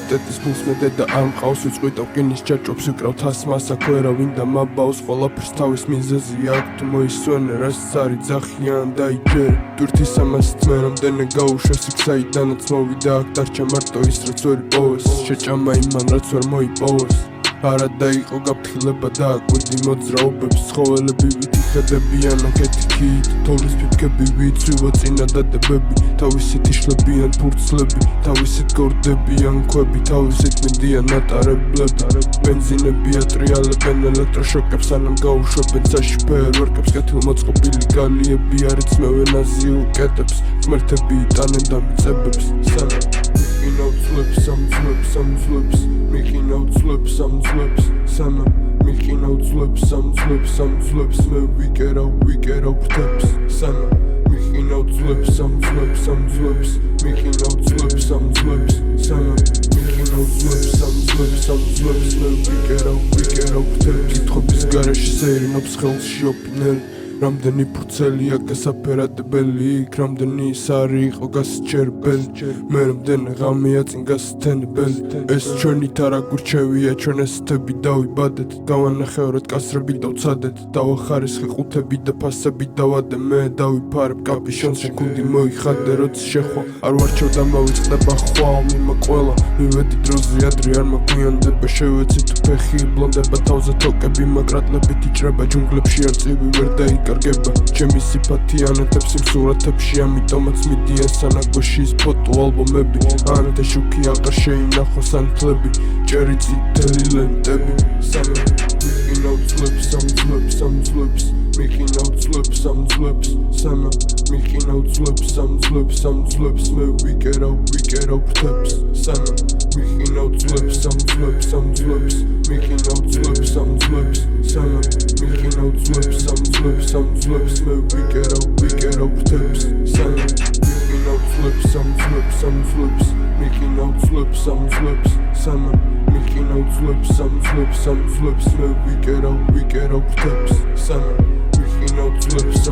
უნივერსიტეტის ფულს მე დედა არ მყავს ვიწყვით ოკეანის ჯაჭვებს ვიკრავ თასმას აქვე რა ვინდა მაბავს ყველაფერს თავის მიზეზი აქვს თუ მოისვენე რასაც არის ძახიან დაიჯერე ტვირთის ამას ძმე რამდენი გაუშვეს იქ საიდანაც მოვიდა აქ დარჩა მარტო ის რაც ვერ იპოვეს შეჭამა იმან რაც ვერ მოიპოვეს არა დაიყო გაფრთხილება და აკვირდი მოძრაობებს ცხოველები ვითიხედებიან აკეთიქით თოვლის ფიფქები ვიცვივა წინა დადებები თავისით იშლებიან ფურცლები თავისით გორდებიან ქვები თავისით მინდიან ნატარებლები ბენზინები ატრიალებენ ელექტროშოკებს ანამ გაუშვებენ საში ფეერვერკებს კეთილმოწყობილი გალიები არ იცმევენ აზიურ კეტებს ღმერთები იტანენ და მიწებებს სანამ მიყინა უძლებს მე ვიკერავ ფრთებს სანამ მიყინა უძლებს მიყინა უძლებს სანამ მიყინა უძლებს მე ვიკერავ ფრთებს კითხობის გარეშე სეირნობს ხელში ოპინელი რამდენი ფურცელია გასაფერადებელი იქ რამდენი ის არის იყო გასაჩერებელი მე რამდენი ღამეა წინ გასათენებელი ეს ჩვენით არა გურჩევია ჩვენ ესეთები დავიბადეთ დავანახევრეთ კასრები დავცადეთ დავახარისხე ყუთები და ფასები დავადე მე დავიფარებ კაპიშონს შეკუნდი მოიხადე როცა შეხვა არ ვარჩევ და მოვიწყდება ხვალ მიმა ყველა მივედი დროზე ადრე არ მაგვიანდება შევეცი თუ ფეხი ბლონდება თავზე თოკები მაგრატლებით იჭრება ჯუნგლებში არწივი ვერ დაი კარგება ჩემი სიფათი ანათებს იმ სურათებში ამიტომაც მიდიან სანაგვეში ის ფოტო ალბომები ანათა შუქი აღარ შეინახოს ანთლები ჭერი წითელი ლენტები სანამ მიყინა უძლებს მიყინა უძლებს სანამ მიყინა უძლებს მე ვიკერავ ფრთებს სანამ მიყინა უძლებს მიყინა უძლებს სანამ მიყინა უძლებს მე ვიკერავ ფრთებს სანამ მიყინა უძლებს მიყინა უძლებს სანამ მიყინა უძლებს მე ვიკერავ ფრთებს სანამ მიყინა უძლებს